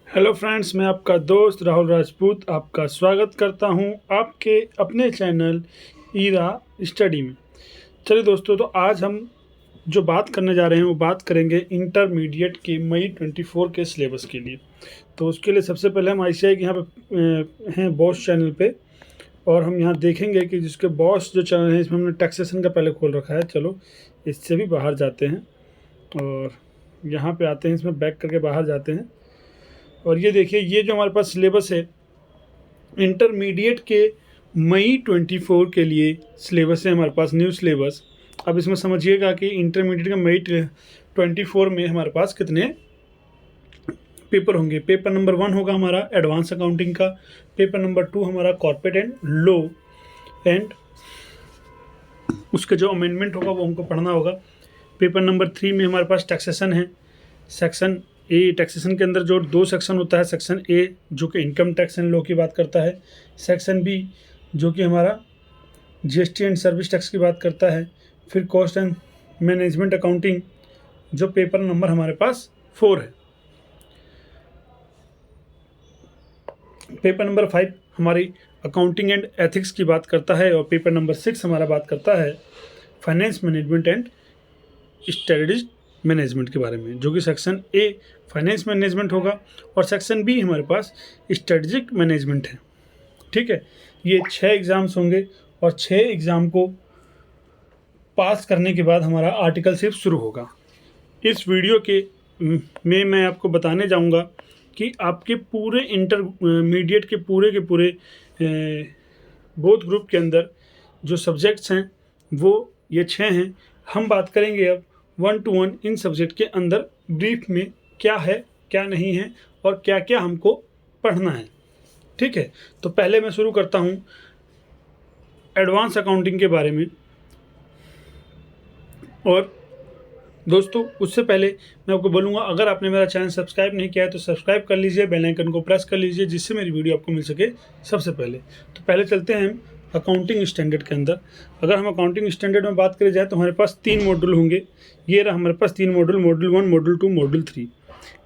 Hello friends, मैं आपका दोस्त राहुल राजपूत आपका स्वागत करता हूं आपके अपने चैनल ईरा स्टडी में। चलिए दोस्तों, तो आज हम जो बात करने जा रहे हैं वो बात करेंगे इंटरमीडिएट के मई 24 के सिलेबस के लिए। तो उसके लिए सबसे पहले हम आईसीआई के यहाँ पे हैं बॉस चैनल पे, और हम यहाँ देखेंगे कि जिसके बॉस जो चैनल है इसमें हमने टैक्सेशन का पहले खोल रखा है। चलो इससे भी बाहर जाते हैं और यहाँ पे आते हैं, इसमें बैक करके बाहर जाते हैं। और ये देखिए, ये जो हमारे पास सिलेबस है इंटरमीडिएट के मई 24 के लिए सिलेबस है हमारे पास, न्यू सिलेबस। अब इसमें समझिएगा कि इंटरमीडिएट का मई 24 में हमारे पास कितने पेपर होंगे। पेपर नंबर 1 होगा हमारा एडवांस अकाउंटिंग का, पेपर नंबर 2 हमारा कॉर्पोरेट एंड लॉ, एंड उसके जो अमेंडमेंट होगा वो हमको पढ़ना होगा। पेपर नंबर 3 में हमारे पास टैक्सेशन है। सेक्शन ए, टैक्सेशन के अंदर जो 2 सेक्शन होता है, सेक्शन ए जो कि इनकम टैक्स एंड लॉ की बात करता है, सेक्शन बी जो कि हमारा जीएसटी एंड सर्विस टैक्स की बात करता है, फिर कॉस्ट एंड मैनेजमेंट अकाउंटिंग जो पेपर नंबर हमारे पास 4 है। पेपर नंबर 5 हमारी अकाउंटिंग एंड एथिक्स की बात करता है, और पेपर नंबर 6 हमारा बात करता है finance management and strategic management के बारे में, जो कि सेक्शन ए फाइनेंस मैनेजमेंट होगा और सेक्शन बी हमारे पास स्ट्रेटेजिक मैनेजमेंट है। ठीक है, ये 6 एग्ज़ाम्स होंगे और 6 एग्ज़ाम को पास करने के बाद हमारा आर्टिकलशिप शुरू होगा। इस वीडियो के में मैं आपको बताने जाऊंगा कि आपके पूरे इंटरमीडिएट के पूरे बोथ ग्रुप के अंदर जो सब्जेक्ट्स हैं वो ये 6 हैं। हम बात करेंगे अब 1 to 1 इन सब्जेक्ट के अंदर ब्रीफ में क्या है, क्या नहीं है और क्या क्या हमको पढ़ना है। ठीक है, तो पहले मैं शुरू करता हूँ एडवांस अकाउंटिंग के बारे में। और दोस्तों, उससे पहले मैं आपको बोलूँगा, अगर आपने मेरा चैनल सब्सक्राइब नहीं किया है तो सब्सक्राइब कर लीजिए, बेल आइकन को प्रेस कर लीजिए, जिससे मेरी वीडियो आपको मिल सके सबसे पहले। तो पहले चलते हैं हम अकाउंटिंग स्टैंडर्ड के अंदर। अगर हम अकाउंटिंग स्टैंडर्ड में बात करें जाए तो हमारे पास 3 मॉड्यूल होंगे। ये रहा हमारे पास 3 मॉड्यूल, मॉड्यूल 1, मॉड्यूल 2, मॉड्यूल 3।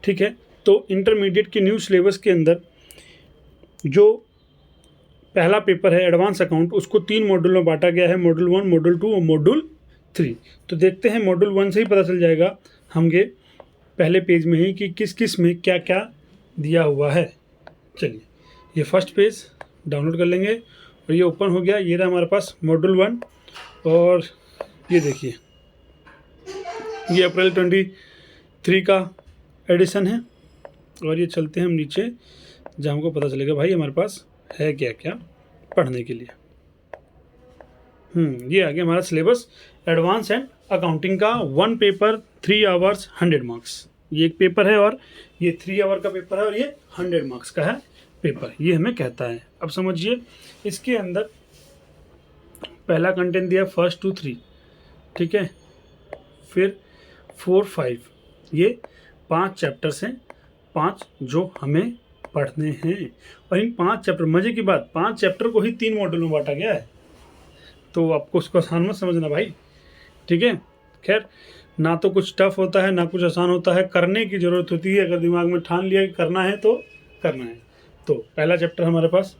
ठीक है, तो इंटरमीडिएट के न्यू सिलेबस के अंदर जो पहला पेपर है एडवांस अकाउंट, उसको 3 मॉड्यूल में बांटा गया है, मॉड्यूल 1, मॉड्यूल 2 और मॉड्यूल 3। तो देखते हैं, मॉड्यूल 1 से ही पता चल जाएगा हमके पहले पेज में ही कि किस किस में क्या क्या दिया हुआ है। चलिए, ये फर्स्ट पेज डाउनलोड कर लेंगे और ये ओपन हो गया। ये रहा हमारे पास मॉड्यूल 1, और ये देखिए, ये अप्रैल 23 का एडिशन है। और ये चलते हैं हम नीचे, जहाँ हमको पता चलेगा भाई हमारे पास है क्या क्या पढ़ने के लिए। ये आ गया हमारा सिलेबस एडवांस एंड अकाउंटिंग का। 1 पेपर 3 आवर्स 100 मार्क्स। ये एक पेपर है और ये 3 आवर का पेपर है और ये 100 मार्क्स का है पेपर, ये हमें कहता है। अब समझिए, इसके अंदर पहला कंटेंट दिया 1 to 3, ठीक है, फिर 4, 5, ये 5 चैप्टर्स हैं, 5 जो हमें पढ़ने हैं। और इन 5 चैप्टर, मजे की बात, 5 चैप्टर को ही 3 मॉड्यूल में बांटा गया है, तो आपको उसको आसान मत समझना भाई। ठीक है, खैर, ना तो कुछ टफ होता है ना कुछ आसान होता है, करने की ज़रूरत होती है। अगर दिमाग में ठान लिया कि करना है तो करना है। तो पहला चैप्टर हमारे पास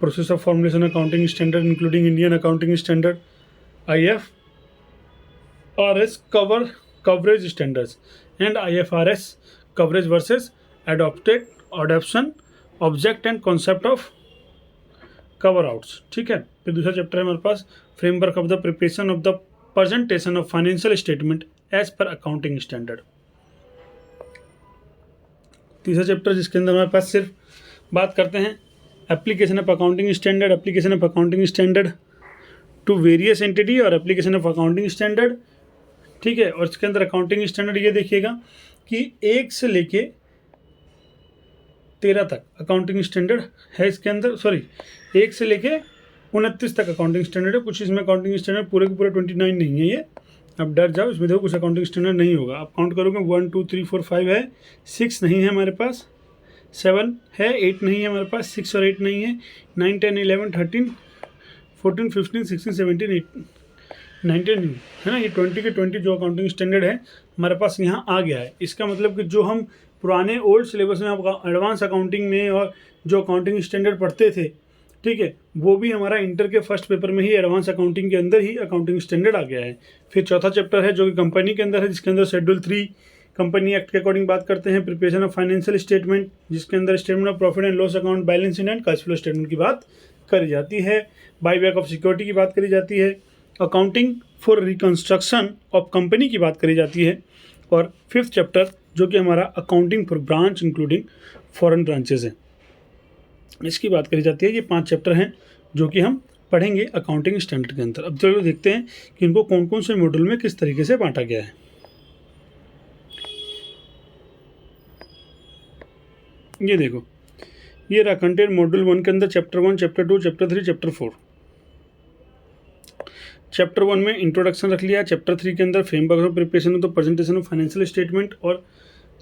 process of formulation accounting standard including Indian accounting standard, IFRS coverage standards and IFRS coverage versus adoption object and concept of cover outs. ठीक है, फिर दूसरा चैप्टर है हमारे पास framework of the preparation of the presentation of financial statement as per accounting standard. तीसरा chapter जिसके अंदर हमारे पास सिर्फ बात करते हैं application of accounting standard, application of accounting standard to various entity और एप्लीकेशन ऑफ अकाउंटिंग स्टैंडर्ड। ठीक है, और इसके अंदर अकाउंटिंग स्टैंडर्ड ये देखिएगा कि 1 से लेके 13 तक अकाउंटिंग स्टैंडर्ड है इसके अंदर, 1 से लेके 29 तक अकाउंटिंग स्टैंडर्ड है। कुछ इसमें अकाउंटिंग स्टैंडर्ड पूरे के पूरे 29 नहीं है ये, अब डर जाओ, इसमें देखो कुछ अकाउंटिंग स्टैंडर्ड नहीं होगा। आप काउंट करोगे 1 2 3 4 5 है, 6 नहीं है हमारे पास, 7 है, 8 नहीं है हमारे पास, 6 और 8 नहीं है, 9 10 11 13 14 15 16 17 18 19 है ना। ये 20 के 20 जो अकाउंटिंग स्टैंडर्ड है हमारे पास यहाँ आ गया है। इसका मतलब कि जो हम पुराने ओल्ड सिलेबस में आप एडवांस अकाउंटिंग में और जो अकाउंटिंग स्टैंडर्ड पढ़ते थे, ठीक है, वो भी हमारा इंटर के फर्स्ट पेपर में ही एडवांस अकाउंटिंग के अंदर ही अकाउंटिंग स्टैंडर्ड आ गया है। फिर चौथा चैप्टर है जो कि कंपनी के अंदर है, जिसके अंदर शेड्यूल 3 कंपनी एक्ट के अकॉर्डिंग बात करते हैं। प्रिपरेशन ऑफ फाइनेंशियल स्टेटमेंट, जिसके अंदर statement of profit and loss account, balance sheet and cash flow statement की बात करी जाती है। बाईबैक ऑफ सिक्योरिटी की बात करी जाती है। Accounting for reconstruction of company की बात करी जाती है। और फिफ्थ चैप्टर जो कि हमारा accounting for branch including foreign branches है, इसकी बात करी जाती है। ये 5 चैप्टर हैं जो कि हम पढ़ेंगे अकाउंटिंग स्टैंडर्ड के अंदर। अब चलो देखते हैं कि इनको कौन कौन से मॉड्यूल में किस तरीके से बांटा गया है। ये देखो, ये रहा कंटेंट मॉड्यूल 1 के अंदर chapter 1, chapter 2, chapter 3, chapter 4। Chapter 1 में इंट्रोडक्शन रख लिया। चैप्टर 3 के अंदर framework of preparation of the presentation of financial statement, और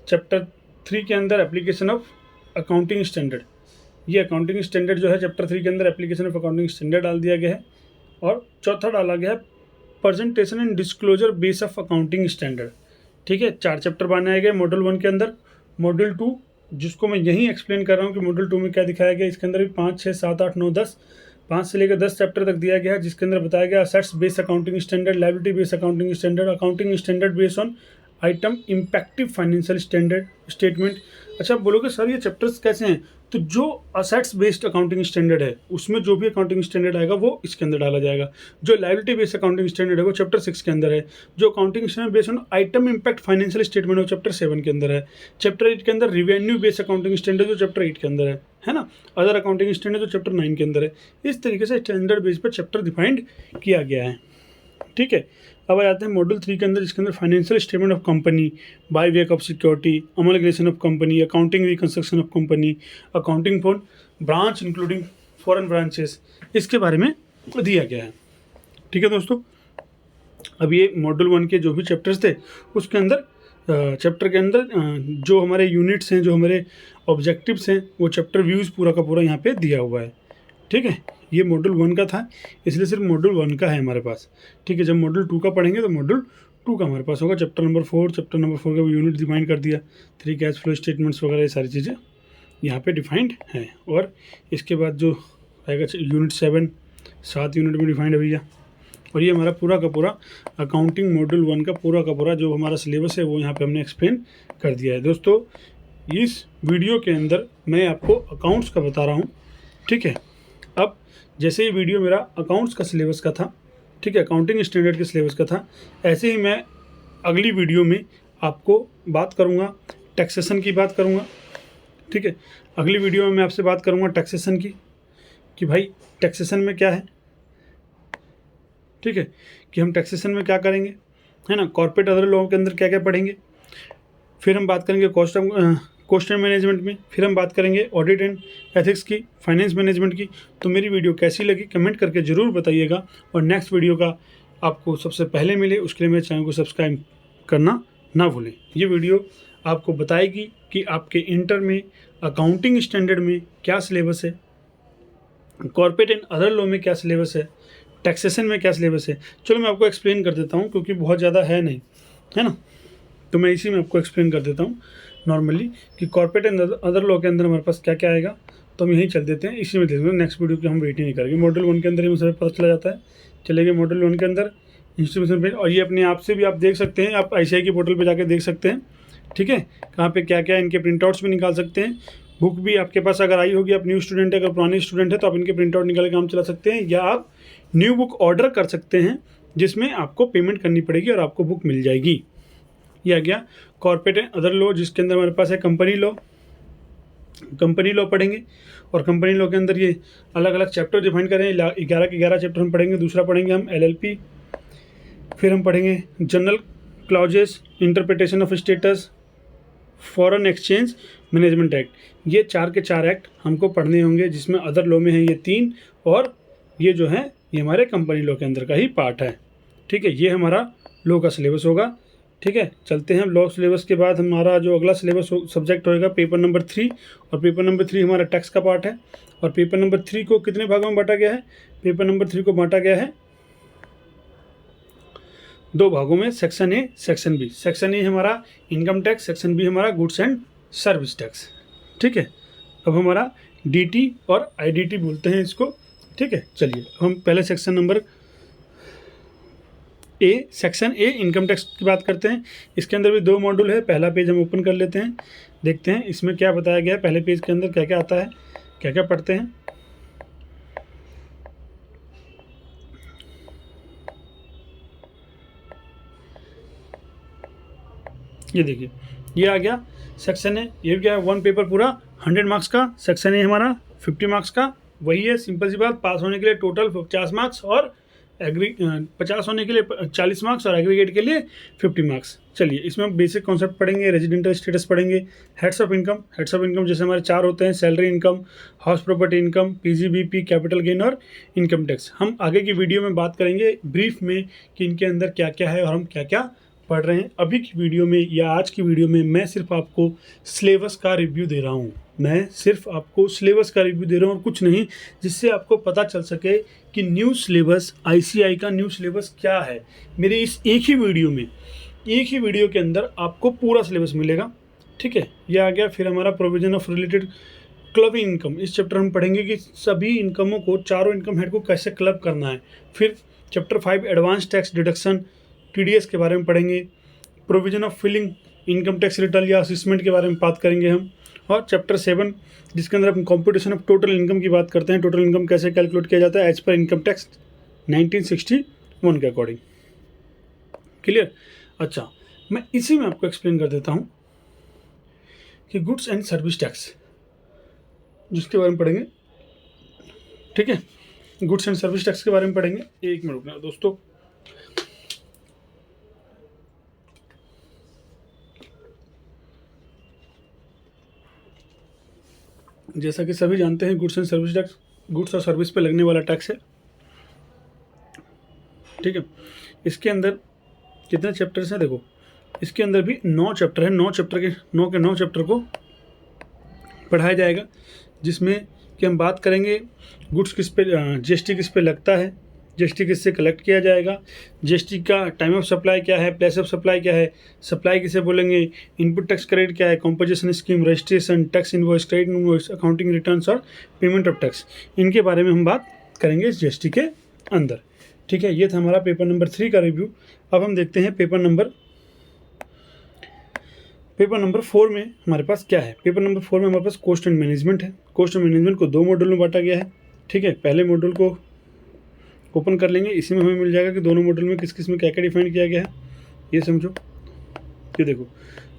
चैप्टर 3 के अंदर एप्लीकेशन ऑफ अकाउंटिंग स्टैंडर्ड। ये अकाउंटिंग स्टैंडर्ड जो है चैप्टर 3 के अंदर एप्लीकेशन ऑफ अकाउंटिंग स्टैंडर्ड डाल दिया गया है। और चौथा डाला गया है presentation and disclosure base of accounting standard. ठीक है, 4 चैप्टर बनाए गए मॉड्यूल 1 के अंदर। मॉड्यूल 2 जिसको मैं यहीं एक्सप्लेन कर रहा हूँ कि मॉड्यूल 2 में क्या दिखाया गया, इसके अंदर भी 5, 6, 7, 8, 9, 10, 5 से लेकर 10 चैप्टर तक दिया गया है, जिसके अंदर बताया गया assets based accounting standard, liability based accounting standard, accounting standard based on item impacting financial standard statement. अच्छा, बोलोगे सर ये चैप्टर्स कैसे हैं? तो जो असेट्स बेस्ड अकाउंटिंग स्टैंडर्ड है उसमें जो भी अकाउंटिंग स्टैंडर्ड आएगा वो इसके अंदर डाला जाएगा। जो लायबिलिटी बेस्ड अकाउंटिंग स्टैंडर्ड है वो चैप्टर 6 के अंदर है। जो accounting standard based on item impact financial statement वो चैप्टर 7 के अंदर है। चैप्टर 8 के अंदर रिवेन्यू बेस्ड अकाउंटिंग स्टैंडर्ड जो चैप्टर 8 के अंदर है ना। अदर अकाउंटिंग स्टैंडर्ड जो चैप्टर 9 के अंदर है। इस तरीके से स्टैंडर्ड बेस पर चैप्टर डिफाइंड किया गया है। ठीक है, अब आ जाते हैं मॉड्यूल 3 के अंदर, जिसके अंदर financial statement of company, by way of security, amalgamation of company, accounting reconstruction of company, accounting for branch including foreign branches, इसके बारे में दिया गया है। ठीक है दोस्तों, अब ये मॉड्यूल 1 के जो भी चैप्टर्स थे उसके अंदर चैप्टर के अंदर जो हमारे यूनिट्स हैं, जो हमारे ऑब्जेक्टिव्स हैं, वो चैप्टर व्यूज़ पूरा का पूरा यहाँ पे दिया हुआ है। ठीक है, ये मॉड्यूल 1 का था, इसलिए सिर्फ मॉड्यूल 1 का है हमारे पास। ठीक है, जब मॉड्यूल 2 का पढ़ेंगे तो मॉड्यूल 2 का हमारे पास होगा। चैप्टर नंबर 4 का यूनिट डिफाइन कर दिया, 3 कैश फ्लो स्टेटमेंट्स वगैरह, ये सारी चीज़ें यहाँ पे डिफाइंड हैं। और इसके बाद जो आएगा यूनिट 7 यूनिट में डिफाइंड है भैया। और ये हमारा पूरा का पूरा अकाउंटिंग मॉड्यूल 1 का पूरा जो हमारा सिलेबस है वो यहाँ पे हमने एक्सप्लेन कर दिया है। दोस्तों, इस वीडियो के अंदर मैं आपको अकाउंट्स का बता रहा हूँ। ठीक है, अब जैसे ये वीडियो मेरा अकाउंट्स का सिलेबस का था, ठीक है, अकाउंटिंग स्टैंडर्ड के सिलेबस का था, ऐसे ही मैं अगली वीडियो में आपको बात करूँगा टैक्सेशन की बात करूँगा। ठीक है, अगली वीडियो में मैं आपसे बात करूँगा टैक्सेशन की, कि भाई टैक्सेशन में क्या है। ठीक है, कि हम टैक्सेशन में क्या करेंगे, है ना, कॉर्पोरेट अदर लॉ के अंदर क्या क्या पढ़ेंगे। फिर हम बात करेंगे कॉस्ट एंड मैनेजमेंट में, फिर हम बात करेंगे ऑडिट एंड एथिक्स की, फाइनेंस मैनेजमेंट की। तो मेरी वीडियो कैसी लगी कमेंट करके ज़रूर बताइएगा, और नेक्स्ट वीडियो का आपको सबसे पहले मिले उसके लिए मेरे चैनल को सब्सक्राइब करना ना भूलें। ये वीडियो आपको बताएगी कि आपके इंटर में अकाउंटिंग स्टैंडर्ड में क्या सिलेबस है, कॉर्पोरेट एंड अदर लॉ में क्या सिलेबस है, टैक्सेशन में क्या सिलेबस है। चलो मैं आपको एक्सप्लेन कर देता हूँ, क्योंकि बहुत ज़्यादा है नहीं, है ना, तो मैं इसी में आपको एक्सप्लेन कर देता हूँ नॉर्मली कि कॉर्पोरेट एंड अदर लॉ के अंदर हमारे पास क्या क्या आएगा। तो हम यहीं चल देते हैं, इसी में देखेंगे। नेक्स्ट वीडियो की हम वेट ही नहीं करेंगे। मॉड्यूल 1 के अंदर ही मुझे पता चला जाता है। चलेंगे मॉड्यूल 1 के अंदर इंस्टीट्यूशन पेज, और ये अपने आप से भी आप देख सकते हैं, आप ICAI की पोर्टल पर जाकर देख सकते हैं। ठीक है, कहाँ पे क्या क्या है, इनके प्रिंटआउट्स भी निकाल सकते हैं। बुक भी आपके पास अगर आई होगी, आप न्यू स्टूडेंट है, अगर पुराने स्टूडेंट है तो आप इनके प्रिंटआउट निकाल के काम चला सकते हैं, या आप न्यू बुक ऑर्डर कर सकते हैं जिसमें आपको पेमेंट करनी पड़ेगी और आपको बुक मिल जाएगी। ये आ गया कॉर्पोरेट एंड अदर लॉ, जिसके अंदर हमारे पास है कंपनी लॉ पढ़ेंगे। और कंपनी लॉ के अंदर ये अलग अलग चैप्टर डिफाइन करें, 11 के 11 चैप्टर हम पढ़ेंगे। दूसरा पढ़ेंगे हम LLP, फिर हम पढ़ेंगे general clauses, interpretation of status, foreign exchange management act. ये 4 के 4 एक्ट हमको पढ़ने होंगे, जिसमें अदर लॉ में है ये 3, और ये जो है ये हमारे कंपनी लॉ के अंदर का ही पार्ट है। ठीक है, ये हमारा लॉ का सिलेबस होगा। ठीक है, चलते हैं लॉ सिलेबस के बाद हमारा जो अगला सिलेबस सब्जेक्ट होएगा पेपर नंबर 3, और पेपर नंबर 3 हमारा टैक्स का पार्ट है। और पेपर नंबर 3 को कितने भागों में बांटा गया है? पेपर नंबर 3 को बांटा गया है 2 भागों में, section A, section B। Section A हमारा इनकम टैक्स, सेक्शन B हमारा गुड्स एंड सर्विस टैक्स। ठीक है, अब हमारा डीटी और आईडीटी बोलते हैं इसको। ठीक है, चलिए हम पहले section number section A income tax की बात करते हैं। इसके अंदर भी 2 मॉड्यूल है। पहला पेज हम ओपन कर लेते हैं, देखते हैं इसमें क्या बताया गया है। पहले पेज के अंदर क्या क्या आता है, क्या क्या पढ़ते हैं। ये देखिए, ये आ गया सेक्शन है। ये क्या है, 1 पेपर पूरा 100 मार्क्स का सेक्शन है हमारा, 50 मार्क्स का। वही है, सिंपल सी बात। पास होने के लिए टोटल 50 मार्क्स और 50 होने के लिए 40 मार्क्स और एग्रीगेट के लिए 50 मार्क्स। चलिए इसमें बेसिक कॉन्सेप्ट पढ़ेंगे, रेजिडेंटल स्टेटस पढ़ेंगे, heads of income. Heads of income जैसे हमारे 4 होते हैं, salary income, house property income, PGBP, capital gain और इनकम टैक्स। हम आगे की वीडियो में बात करेंगे ब्रीफ में कि इनके अंदर क्या क्या है और हम क्या क्या पढ़ रहे हैं। अभी की वीडियो में या आज की वीडियो में मैं सिर्फ आपको सिलेबस का रिव्यू दे रहा हूँ। मैं सिर्फ आपको सिलेबस का रिव्यू दे रहा हूँ और कुछ नहीं, जिससे आपको पता चल सके कि न्यू सिलेबस, आईसीआई का न्यू सिलेबस क्या है। मेरे इस एक ही वीडियो के अंदर आपको पूरा सिलेबस मिलेगा। ठीक है, ये आ गया। फिर हमारा provision of related club income. इस चैप्टर हम पढ़ेंगे कि सभी इनकमों को, चारों इनकम हेड को कैसे क्लब करना है। फिर chapter 5 advance tax deduction, TDS के बारे में पढ़ेंगे। Provision of filing income tax return या असेसमेंट के बारे में बात करेंगे हम। और चैप्टर 7 जिसके अंदर हम कंप्यूटेशन ऑफ टोटल इनकम की बात करते हैं। टोटल इनकम कैसे कैलकुलेट किया जाता है एज पर इनकम टैक्स 1961 के अकॉर्डिंग। क्लियर? अच्छा, मैं इसी में आपको एक्सप्लेन कर देता हूँ कि गुड्स एंड सर्विस टैक्स, जिसके बारे में पढ़ेंगे। ठीक है, गुड्स एंड सर्विस टैक्स के बारे में पढ़ेंगे। एक मिनट रुकना दोस्तों। जैसा कि सभी जानते हैं, goods and service tax goods और सर्विस पे लगने वाला टैक्स है। ठीक है, इसके अंदर कितने चैप्टर्स हैं देखो, इसके अंदर भी 9 चैप्टर है। 9 चैप्टर के 9 चैप्टर को पढ़ाया जाएगा, जिसमें कि हम बात करेंगे गुड्स किस पे, जीएसटी किस पे लगता है, जीएसटी किससे कलेक्ट किया जाएगा, जीएसटी का टाइम ऑफ सप्लाई क्या है, प्लेस ऑफ सप्लाई क्या है, सप्लाई किसे बोलेंगे, इनपुट टैक्स क्रेडिट क्या है, composition scheme, registration, tax invoice, credit invoice, accounting returns और पेमेंट ऑफ टैक्स। इनके बारे में हम बात करेंगे इस जीएसटी के अंदर। ठीक है, ये था हमारा पेपर नंबर 3 का रिव्यू। अब हम देखते हैं पेपर नंबर 4 में हमारे पास क्या है। पेपर नंबर 4 में हमारे पास कॉस्ट एंड मैनेजमेंट है। कॉस्ट एंड मैनेजमेंट को 2 मॉड्यूल में बांटा गया है। ठीक है, पहले मॉड्यूल को ओपन कर लेंगे, इसी में हमें मिल जाएगा कि दोनों मॉड्यूल में किस किस में क्या क्या डिफाइन किया गया है। ये समझो, ये देखो,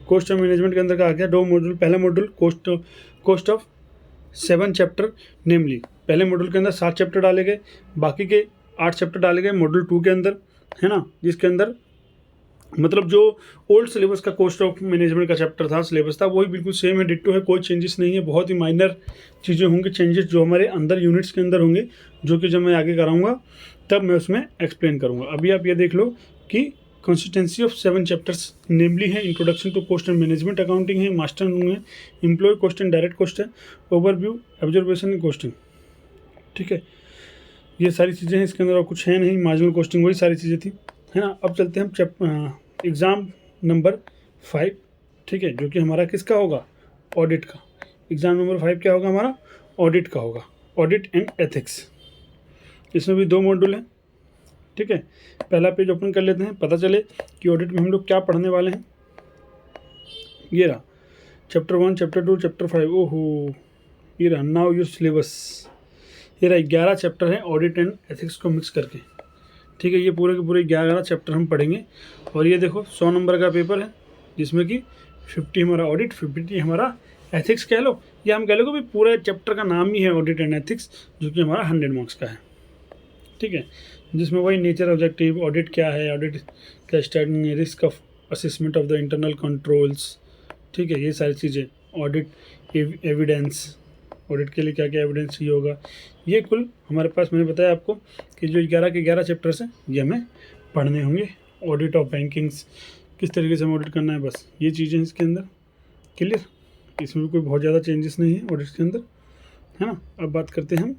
कॉस्ट एंड मैनेजमेंट के अंदर का आ गया 2 मॉड्यूल। पहला मॉड्यूल कॉस्ट ऑफ 7 चैप्टर, नेमली पहले मॉड्यूल के अंदर 7 चैप्टर डाले गए, बाकी के 8 चैप्टर डाले गए मॉड्यूल 2 के अंदर, है ना। जिसके अंदर मतलब जो ओल्ड सिलेबस का कॉस्ट ऑफ मैनेजमेंट का चैप्टर था, सिलेबस था, वही बिल्कुल सेम है, डिट्टो है, कोई चेंजेस नहीं है। बहुत ही माइनर चीज़ें होंगी, चेंजेस जो हमारे अंदर यूनिट्स के अंदर होंगे, जो कि जब मैं आगे कराऊंगा तब मैं उसमें एक्सप्लेन करूंगा। अभी आप ये देख लो कि कंसिस्टेंसी ऑफ 7 चैप्टर्स नेमली है introduction to cost and management accounting है, मास्टर है, employ cost and direct cost है, ओवरव्यू, ऑब्जर्वेशन एंड कॉस्टिंग। ठीक है, ये सारी चीज़ें हैं इसके अंदर, और कुछ है नहीं। मार्जिनल कॉस्टिंग, वही सारी चीज़ें थी, है ना। अब चलते हैं हम एग्ज़ाम नंबर 5। ठीक है, जो कि हमारा किसका होगा, ऑडिट का। एग्ज़ाम नंबर 5 क्या होगा हमारा, ऑडिट का होगा, ऑडिट एंड एथिक्स। इसमें भी 2 मॉड्यूल हैं। ठीक है, पहला पेज ओपन कर लेते हैं, पता चले कि ऑडिट में हम लोग क्या पढ़ने वाले हैं। ये रहा चैप्टर 1, चैप्टर 2, चैप्टर 5। ओहो, ये रहा नाउ योर सिलेबस। ये रहा 11 चैप्टर हैं ऑडिट एंड एथिक्स को मिक्स करके। ठीक है, ये पूरे के पूरे 11 चैप्टर हम पढ़ेंगे। और ये देखो 100 नंबर का पेपर है, जिसमें कि 50 हमारा ऑडिट, 50 हमारा एथिक्स कह लो, या हम कह लो कि पूरे चैप्टर का नाम ही है ऑडिट एंड एथिक्स, जो कि हमारा 100 मार्क्स का है। ठीक है, जिसमें वही नेचर, ऑब्जेक्टिव, ऑडिट क्या है, ऑडिट का starting, risk of assessment of the internal controls. ठीक है, ये सारी चीज़ें, ऑडिट एविडेंस, ऑडिट के लिए क्या क्या एविडेंस चाहिए होगा, ये कुल हमारे पास, मैंने बताया आपको कि जो 11 के 11 चैप्टर्स हैं ये हमें पढ़ने होंगे। ऑडिट ऑफ बैंकिंग्स, किस तरीके से हमें ऑडिट करना है, बस ये चीज़ें इसके अंदर। क्लियर? इसमें भी कोई बहुत ज़्यादा चेंजेस नहीं है ऑडिट के अंदर, है ना। अब बात करते हैं हम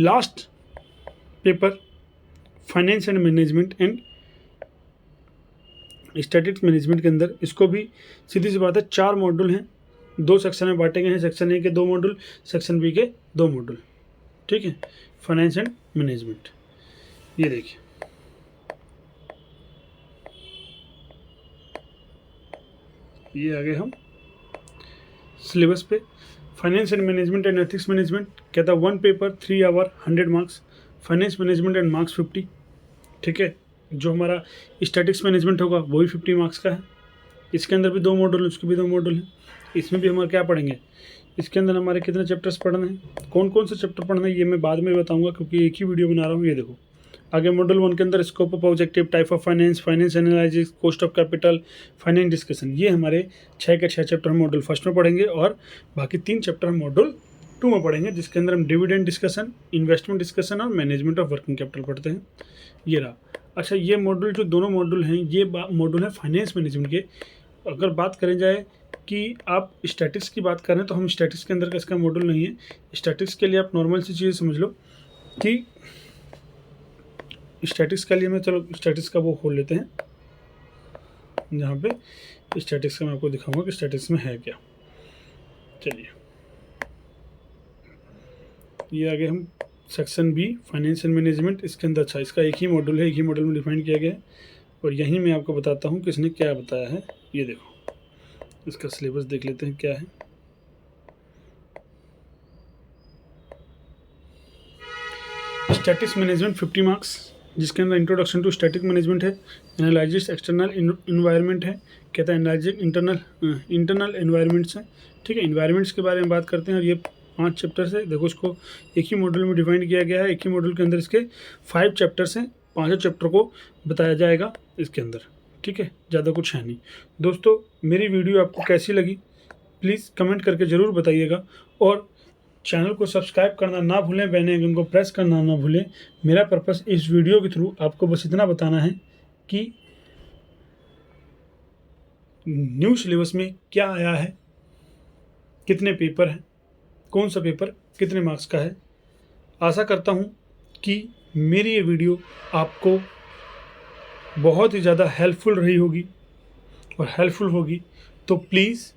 last paper, finance and management and statics management के अंदर इसको भी सीधी सी बात है 4 मॉड्यूल हैं, 2 सेक्शन में बांटे गए हैं। सेक्शन ए के 2 मॉड्यूल, सेक्शन बी के 2 मॉड्यूल। ठीक है, फाइनेंस एंड मैनेजमेंट। ये देखिए, ये आगे हम सिलेबस पे। Finance and management and ethics management कहता है 1 paper 3 hour 100 marks. Finance management and marks 50। ठीक है, जो हमारा स्टैटिक्स मैनेजमेंट होगा वो भी 50 मार्क्स का है। इसके अंदर भी 2 मॉड्यूल है, उसके भी 2 मॉड्यूल हैं। इसमें भी हमारे क्या पढ़ेंगे, इसके अंदर हमारे कितने चैप्टर्स पढ़ने हैं, कौन कौन से चैप्टर पढ़ने हैं, ये मैं बाद में बताऊंगा क्योंकि एक ही वीडियो बना रहा हूँ। ये देखो, आगे मॉड्यूल 1 के अंदर scope of objective, type of finance, finance analysis, cost of capital, finance discussion. ये हमारे 6 के 6 चैप्टर मॉड्यूल फर्स्ट में पढ़ेंगे और बाकी 3 चैप्टर हम मॉड्यूल 2 में पढ़ेंगे, जिसके अंदर हम डिविडेंड डिस्कशन, इन्वेस्टमेंट डिस्कशन और मैनेजमेंट ऑफ वर्किंग कैपिटल पढ़ते हैं। ये रहा। अच्छा, ये मॉड्यूल जो दोनों मॉड्यूल हैं, ये मॉड्यूल है फाइनेंस मैनेजमेंट के। अगर बात करें जाए कि आप स्टैटिक्स की बात करें तो हम स्टैटिक्स के अंदर का इसका मॉड्यूल नहीं है। स्टैटिक्स के लिए आप नॉर्मल सी चीज़ें समझ लो कि स्टैटिक्स के लिए मैं, चलो स्टैटिक्स का वो खोल लेते हैं, जहाँ पे स्टैटिक्स का मैं आपको दिखाऊंगा कि स्टैटिक्स में है क्या। चलिए, ये आगे हम section B finance and management, इसके अंदर अच्छा इसका एक ही मॉड्यूल है, एक ही मॉड्यूल में डिफाइन किया गया है। और यहीं मैं आपको बताता हूँ कि इसने क्या बताया है। ये देखो, इसका सिलेबस देख लेते हैं क्या है। स्टैटिक्स मैनेजमेंट 50 मार्क्स, जिसके अंदर इंट्रोडक्शन टू स्टैटिक मैनेजमेंट है, एनालिसिस एक्सटर्नल इन्वायरमेंट है, कहता है एनालिसिस इंटरनल एनवायरनमेंट्स है। ठीक है, इन्वायरमेंट्स के बारे में बात करते हैं। और ये 5 चैप्टर्स है। देखो, इसको एक ही मॉड्यूल में डिफाइन किया गया है। एक ही मॉड्यूल के अंदर इसके 5 चैप्टर्स हैं, 5 चैप्टर को बताया जाएगा इसके अंदर। ठीक है, ज़्यादा कुछ है नहीं। दोस्तों, मेरी वीडियो आपको कैसी लगी प्लीज़ कमेंट करके ज़रूर बताइएगा, और चैनल को सब्सक्राइब करना ना भूलें, बेल आइकन को प्रेस करना ना भूलें। मेरा पर्पस इस वीडियो के थ्रू आपको बस इतना बताना है कि न्यू सिलेबस में क्या आया है, कितने पेपर हैं, कौन सा पेपर कितने मार्क्स का है। आशा करता हूँ कि मेरी ये वीडियो आपको बहुत ही ज़्यादा हेल्पफुल रही होगी, और हेल्पफुल होगी तो प्लीज़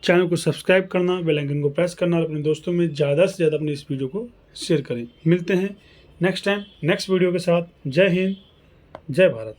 चैनल को सब्सक्राइब करना, बेल आइकन को प्रेस करना और अपने दोस्तों में ज़्यादा से ज़्यादा अपने इस वीडियो को शेयर करें। मिलते हैं नेक्स्ट टाइम नेक्स्ट वीडियो के साथ। जय हिंद, जय भारत।